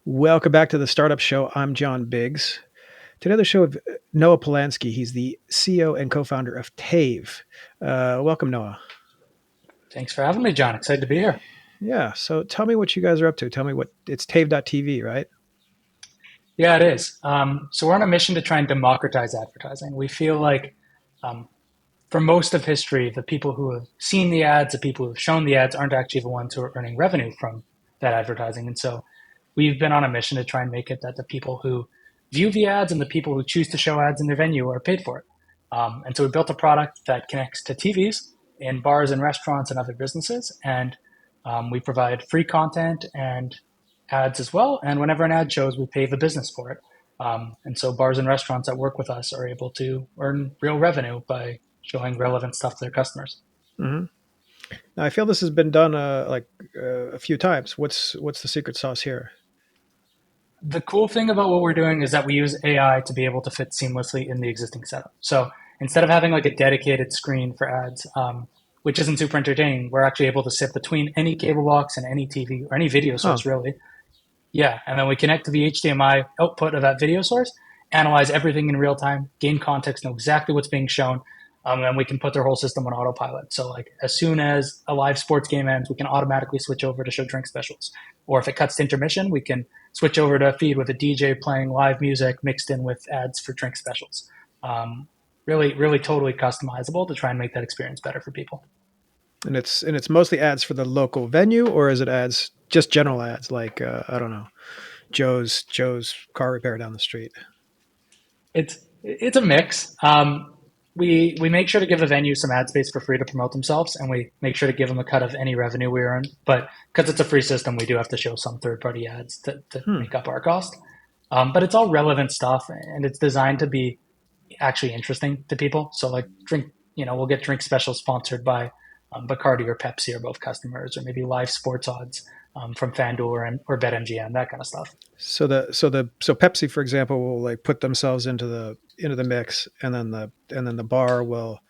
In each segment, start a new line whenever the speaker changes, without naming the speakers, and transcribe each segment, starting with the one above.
Welcome back to the Startup Show. I'm John Biggs. Today, the show of Noah Palansky. He's the CEO and co-founder of Taiv. Welcome, Noah.
Thanks for having me, John. Excited to be here.
Yeah. So, tell me what you guys are up to. Tell me what it's Taiv.tv, right?
Yeah, it is. So we're on a mission to try and democratize advertising. We feel like um, for most of history, the people who have seen the ads, the people who have shown the ads aren't actually the ones who are earning revenue from that advertising. And so we've been on a mission to try and make it that the people who view the ads and the people who choose to show ads in their venue are paid for it. And so we built a product that connects to TVs in bars and restaurants and other businesses. And we provide free content and ads as well. And whenever an ad shows, we pay the business for it. And so bars and restaurants that work with us are able to earn real revenue by showing relevant stuff to their customers.
hmm Now, I feel this has been done a few times. What's the secret sauce here?
The cool thing about what we're doing is that we use AI to be able to fit seamlessly in the existing setup. So instead of having like a dedicated screen for ads, which isn't super entertaining, we're actually able to sit between any cable box and any TV or any video
Huh.
source, really. Yeah, and then we connect to the HDMI output of that video source, analyze everything in real time, gain context, know exactly what's being shown, and we can put their whole system on autopilot. So, like as soon as a live sports game ends, we can automatically switch over to show drink specials. Or if it cuts to intermission, we can switch over to a feed with a DJ playing live music mixed in with ads for drink specials. Really, totally customizable to try and make that experience better for people.
And it's mostly ads for the local venue, or is it ads just general ads like I don't know, Joe's car repair down the street?
It's a mix. We make sure to give the venue some ad space for free to promote themselves, and we make sure to give them a cut of any revenue we earn. But because it's a free system, we do have to show some third party ads to
Hmm.
make up our cost. But it's all relevant stuff, and it's designed to be actually interesting to people. So like we'll get drink specials sponsored by Bacardi or Pepsi or both customers, or maybe live sports odds from FanDuel or BetMGM, that kind of stuff.
So Pepsi, for example, will like put themselves into the mix, and then the bar will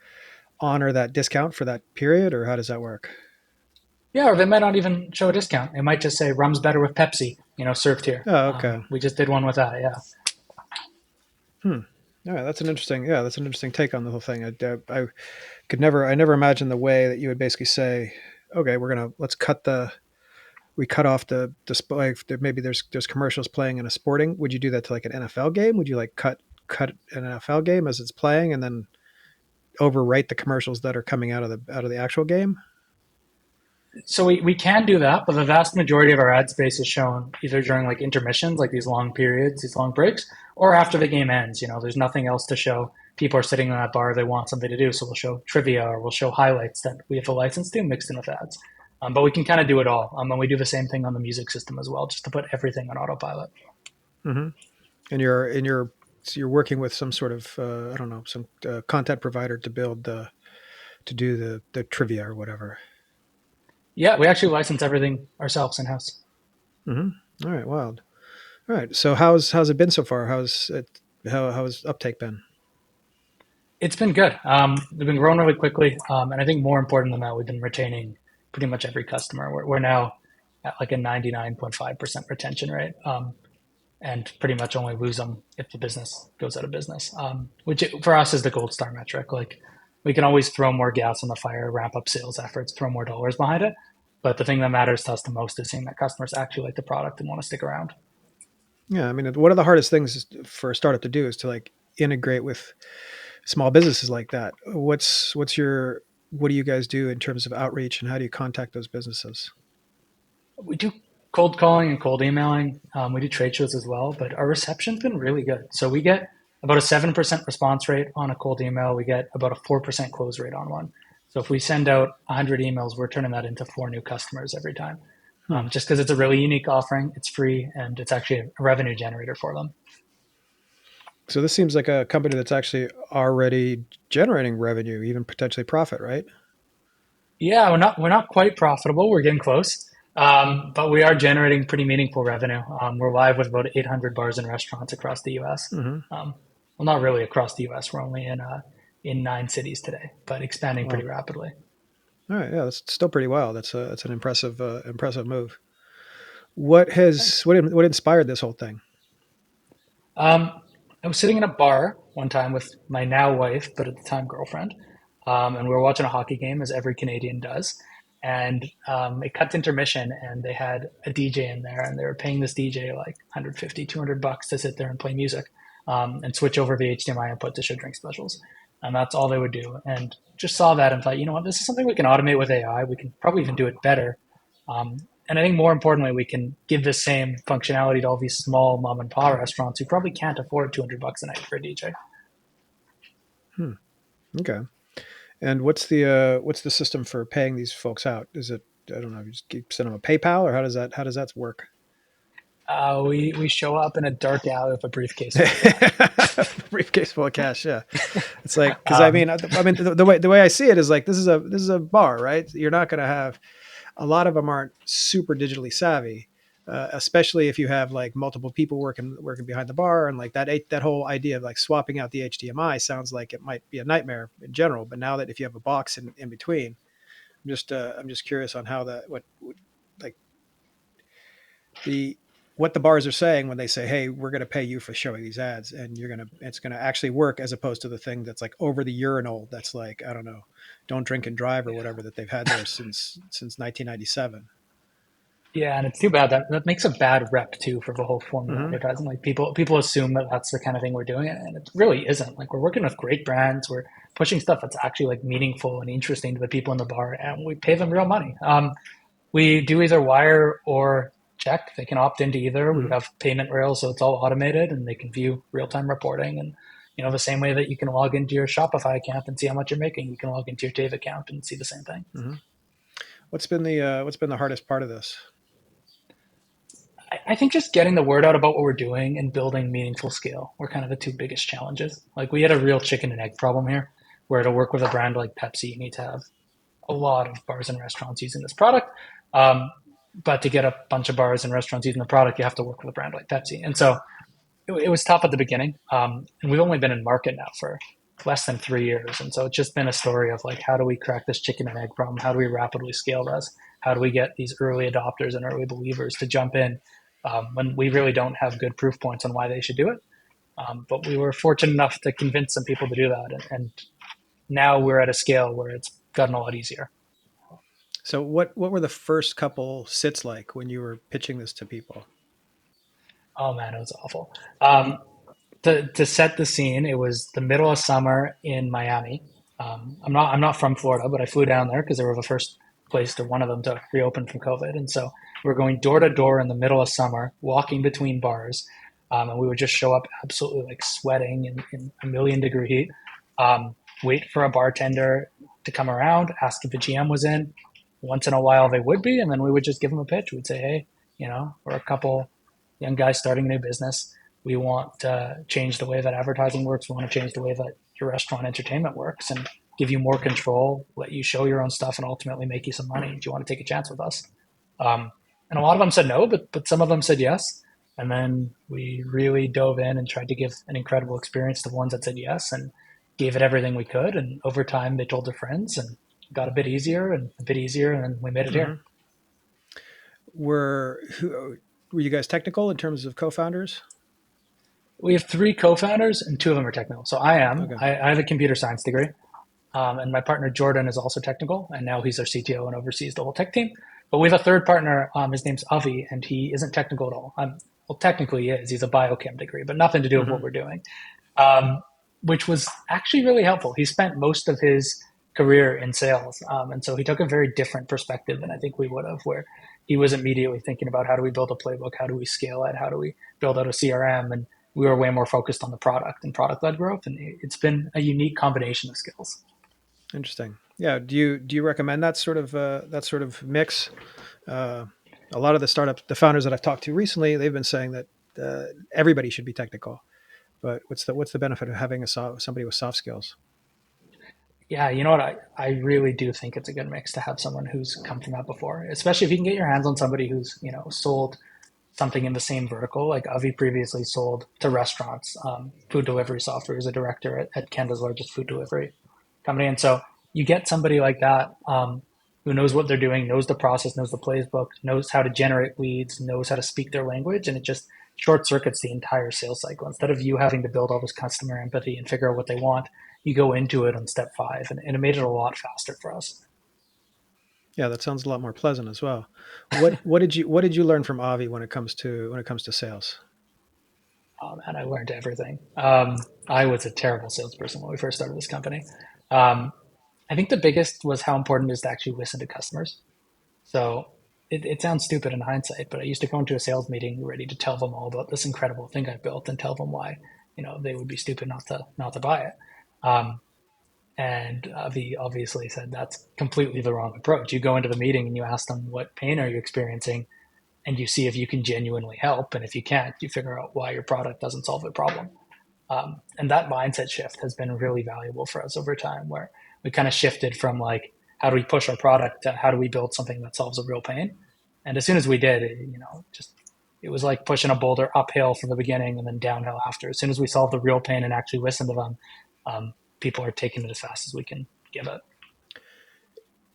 honor that discount for that period, or how does that work?
Yeah, or they might not even show a discount. It might just say rum's better with Pepsi, served here.
Oh, okay.
We just did one with that. Yeah.
Hmm. All right, that's an interesting take on the whole thing. I I never imagined the way that you would basically say, okay, let's we cut off the display. Maybe there's commercials playing in a sporting. Would you do that to like an NFL game? Would you like cut an NFL game as it's playing and then overwrite the commercials that are coming out of the actual game?
So we can do that, but the vast majority of our ad space is shown either during like intermissions, like these long periods, these long breaks, or after the game ends. There's nothing else to show. People are sitting in that bar, they want something to do, so we'll show trivia or we'll show highlights that we have a license to mixed in with ads. But we can kind of do it all. And we do the same thing on the music system as well, just to put everything on autopilot.
Mm-hmm. And you're working with some sort of I don't know, some content provider to to do the trivia or whatever.
Yeah, we actually license everything ourselves in house.
Mm-hmm. All right, wild. All right, so how's it been so far? How's uptake been?
It's been good. We've been growing really quickly, and I think more important than that, we've been retaining pretty much every customer. We're now at like a 99.5% retention rate, and pretty much only lose them if the business goes out of business, which for us is the gold star metric. Like we can always throw more gas on the fire, ramp up sales efforts, throw more dollars behind it. But the thing that matters to us the most is seeing that customers actually like the product and want to stick around.
Yeah, I mean, one of the hardest things for a startup to do is to like integrate with small businesses like that. What do you guys do in terms of outreach, and how do you contact those businesses?
We do cold calling and cold emailing. We do trade shows as well, but our reception's been really good. So we get about a 7% response rate on a cold email. We get about a 4% close rate on one. So if we send out 100 emails, we're turning that into four new customers every time.
Hmm.
Just because it's a really unique offering, it's free, and it's actually a revenue generator for them.
So this seems like a company that's actually already generating revenue, even potentially profit, right?
Yeah, we're not quite profitable. We're getting close, but we are generating pretty meaningful revenue. We're live with about 800 bars and restaurants across the U.S.
Mm-hmm.
Well, not really across the U.S. We're only in 9 cities today, but expanding pretty
Wow.
rapidly.
All right, yeah, that's still pretty wild. That's an impressive move.
Thanks.
what inspired this whole thing?
Um, I was sitting in a bar one time with my now wife, but at the time girlfriend, and we were watching a hockey game, as every Canadian does. And it cut to intermission, and they had a DJ in there, and they were paying this DJ like 150, $200 to sit there and play music and switch over the HDMI input to show drink specials. And that's all they would do. And just saw that and thought, you know what, this is something we can automate with AI. We can probably even do it better. And I think more importantly, we can give the same functionality to all these small mom and pop restaurants who probably can't afford $200 a night for a DJ.
Hmm. Okay. And what's the system for paying these folks out? Is it, I don't know, you just keep send them a PayPal, or how does that work?
We show up in a dark alley with a briefcase full of cash.
Briefcase full of cash. Yeah, it's like because
Um,
I mean the way I see it is like this is a bar, right? You're not going to have a lot of them aren't super digitally savvy, especially if you have like multiple people working behind the bar, and like that whole idea of like swapping out the HDMI sounds like it might be a nightmare in general. But now that if you have a box in between, I'm just curious on how that what like the what the bars are saying when they say, "Hey, we're going to pay you for showing these ads, and it's going to actually work," as opposed to the thing that's like over the urinal that's like I don't know, don't drink and drive or
yeah.
whatever that they've had there since 1997.
Yeah, and it's too bad that makes a bad rep too for the whole form of
Mm-hmm.
advertising. Like people assume that that's the kind of thing we're doing, and it really isn't. Like we're working with great brands, we're pushing stuff that's actually like meaningful and interesting to the people in the bar, and we pay them real money. We do either wire or check. They can opt into either. We
Mm-hmm.
have payment rails, so it's all automated, and they can view real time reporting. And the same way that you can log into your Shopify account and see how much you're making, you can log into your Taiv account and see the same thing.
Mm-hmm. What's been the hardest part of this?
I think just getting the word out about what we're doing and building meaningful scale were kind of the two biggest challenges. Like we had a real chicken and egg problem here, where to work with a brand like Pepsi, you need to have a lot of bars and restaurants using this product. Um, but to get a bunch of bars and restaurants using the product, you have to work with a brand like Pepsi. And so it was tough at the beginning. And we've only been in market now for less than 3 years. And so it's just been a story of like, how do we crack this chicken and egg problem? How do we rapidly scale this? How do we get these early adopters and early believers to jump in when we really don't have good proof points on why they should do it? But we were fortunate enough to convince some people to do that. And now we're at a scale where it's gotten a lot easier.
So what were the first couple sits like when you were pitching this to people?
Oh man, it was awful. To set the scene, it was the middle of summer in Miami. I'm not from Florida, but I flew down there because they were the first place to one of them to reopen from COVID, and so we're going door to door in the middle of summer, walking between bars, and we would just show up absolutely like sweating in a million degree heat. Wait for a bartender to come around, ask if the GM was in. Once in a while, they would be, and then we would just give them a pitch. We'd say, "Hey, we're a couple young guys starting a new business. We want to change the way that advertising works. We want to change the way that your restaurant entertainment works and give you more control, let you show your own stuff, and ultimately make you some money. Do you want to take a chance with us?" Um, and a lot of them said no, but some of them said yes. And then we really dove in and tried to give an incredible experience to the ones that said yes and gave it everything we could. And over time, they told their friends and got a bit easier and a bit easier. And then we made it here.
Mm-hmm. Were you guys technical in terms of co-founders?
We have three co-founders and two of them are technical. So I am.
Okay.
I have a computer science degree. And my partner Jordan is also technical, and now he's our CTO and oversees the whole tech team. But we have a third partner. His name's Avi, and he isn't technical at all. Well, technically he is. He's a biochem degree, but nothing to do with what
Mm-hmm.
we're doing, um, which was actually really helpful. He spent most of his career in sales, and so he took a very different perspective than I think we would have, where he was immediately thinking about how do we build a playbook, how do we scale it, how do we build out a CRM, and we were way more focused on the product and product-led growth. And it's been a unique combination of skills.
Interesting. Yeah. Do you recommend that sort of mix? Uh, a lot of the founders that I've talked to recently, they've been saying that everybody should be technical. But what's the benefit of having somebody with soft skills?
Yeah, you know what? I really do think it's a good mix to have someone who's come from that before, especially if you can get your hands on somebody who's, sold something in the same vertical. Like Avi previously sold to restaurants, food delivery software. He's a director at Canada's largest food delivery company. And so you get somebody like that. who knows what they're doing, knows the process, knows the playbook, knows how to generate leads, knows how to speak their language, and it just short circuits the entire sales cycle. Instead of you having to build all this customer empathy and figure out what they want, you go into it on step five, and it made it a lot faster for us.
Yeah, that sounds a lot more pleasant as well. What did you learn from Avi when it comes to sales?
Oh man, I learned everything. I was a terrible salesperson when we first started this company. Um, I think the biggest was how important it is to actually listen to customers. So it sounds stupid in hindsight, but I used to go into a sales meeting ready to tell them all about this incredible thing I built and tell them why, they would be stupid not to buy it. Um, and Avi obviously said that's completely the wrong approach. You go into the meeting and you ask them, what pain are you experiencing, and you see if you can genuinely help. And if you can't, you figure out why your product doesn't solve the problem. And that mindset shift has been really valuable for us over time, where we kind of shifted from like, how do we push our product to how do we build something that solves a real pain? And as soon as we did, just it was like pushing a boulder uphill from the beginning and then downhill after. As soon as we solved the real pain and actually listened to them, people are taking it as fast as we can give it.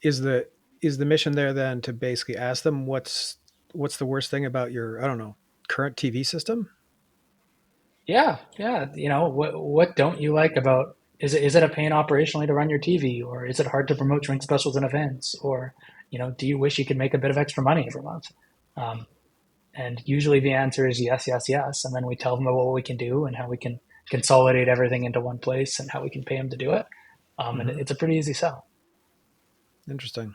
Is the mission there then to basically ask them what's the worst thing about your, I don't know, current TV system?
Yeah, yeah. What don't you like about, is it a pain operationally to run your TV, or is it hard to promote drink specials and events, or do you wish you could make a bit of extra money every month? Um, and usually the answer is yes, yes, yes. And then we tell them about what we can do and how we can consolidate everything into one place and how we can pay them to do it. And
Hmm.
it's a pretty easy sell.
Interesting.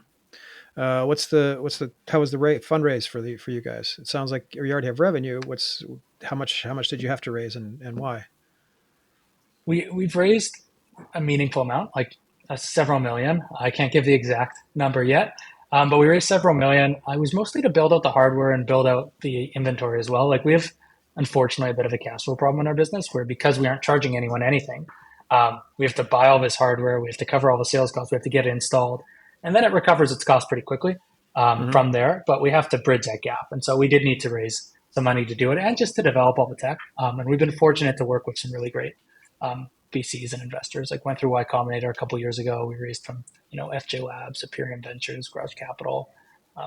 What's the how was the rate fundraise for you guys? It sounds like you already have revenue. What's how much did you have to raise and why?
We've raised a meaningful amount, like several million. I can't give the exact number yet, but we raised several million. I was mostly to build out the hardware and build out the inventory as well. Like we have, unfortunately, a bit of a cash flow problem in our business where because we aren't charging anyone anything, we have to buy all this hardware, we have to cover all the sales costs, we have to get it installed, and then it recovers its cost pretty quickly
Hmm.
from there. But we have to bridge that gap, and so we did need to raise some money to do it and just to develop all the tech. And we've been fortunate to work with some really great VCs and investors. Like went through Y Combinator a couple years ago. We raised from FJ Labs, Superior Ventures, Garage Capital,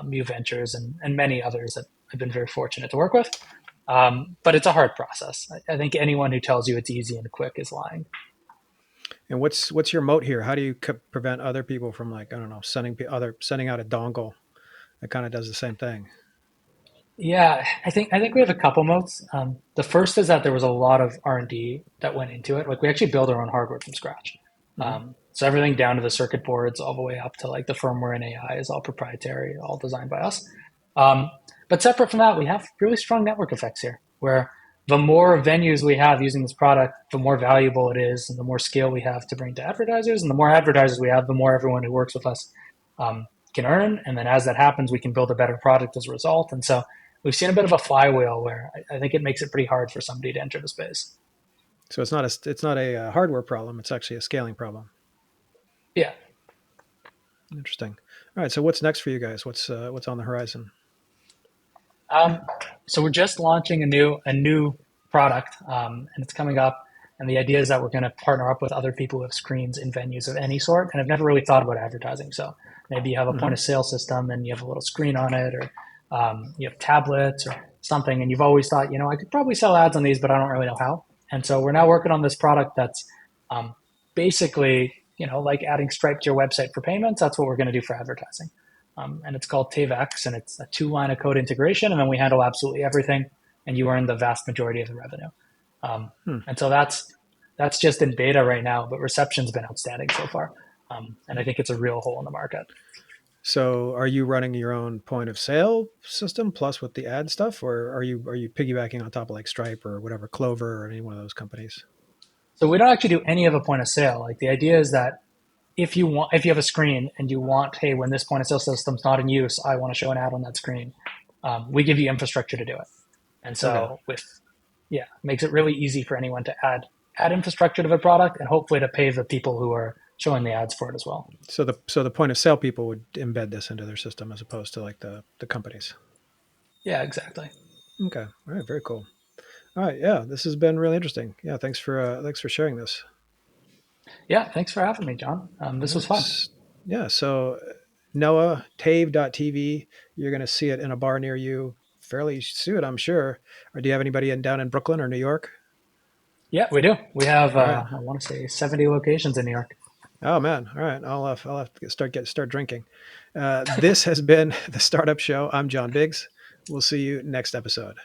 Mu Ventures, and many others that I've been very fortunate to work with. But it's a hard process. I think anyone who tells you it's easy and quick is lying.
And what's your moat here? How do you prevent other people from, like, I don't know, sending out a dongle that kind of does the same thing?
Yeah, I think we have a couple modes. The first is that there was a lot of R&D that went into it. Like we actually build our own hardware from scratch.
Hmm.
So everything down to the circuit boards, all the way up to like the firmware and AI is all proprietary, all designed by us. Um, but separate from that, we have really strong network effects here, where the more venues we have using this product, the more valuable it is, and the more scale we have to bring to advertisers, and the more advertisers we have, the more everyone who works with us can earn. And then as that happens, we can build a better product as a result. And so we've seen a bit of a flywheel where I think it makes it pretty hard for somebody to enter the space.
So it's not a hardware problem. It's actually a scaling problem.
Yeah.
Interesting. All right. So what's next for you guys? What's on the horizon?
Um, so we're just launching a new product, and it's coming up. And the idea is that we're going to partner up with other people who have screens in venues of any sort. And I've never really thought about advertising. So maybe you have a point
Hmm.
of sale system and you have a little screen on it, or you have tablets or something. And you've always thought, I could probably sell ads on these, but I don't really know how. And so we're now working on this product that's basically, like adding Stripe to your website for payments. That's what we're going to do for advertising. And it's called Taiv, and it's a two-line of code integration, and then we handle absolutely everything, and you earn the vast majority of the revenue. Um,
Hmm.
and so that's just in beta right now, but reception's been outstanding so far, and I think it's a real hole in the market.
So are you running your own point of sale system plus with the ad stuff, or are you piggybacking on top of like Stripe or whatever, Clover or any one of those companies?
So we don't actually do any of a point of sale. Like the idea is that if you have a screen and you want, hey, when this point of sale system's not in use, I want to show an ad on that screen. We give you infrastructure to do it. And
Okay.
so makes it really easy for anyone to add infrastructure to the product and hopefully to pay the people who are showing the ads for it as well.
So the point of sale people would embed this into their system as opposed to like the companies.
Yeah, exactly.
Okay. All right. Very cool. All right. Yeah. This has been really interesting. Yeah. Thanks for sharing this.
Yeah, thanks for having me, John.
All
This was
right.
fun.
Yeah. So Noah, Taiv.tv. You're going to see it in a bar near you fairly soon, I'm sure. Or do you have anybody down in Brooklyn or New York?
Yeah, we do. We have,
All right.
I want to say 70 locations in New York.
Oh man. All right. I'll have to start drinking. This has been the Startup Show. I'm John Biggs. We'll see you next episode.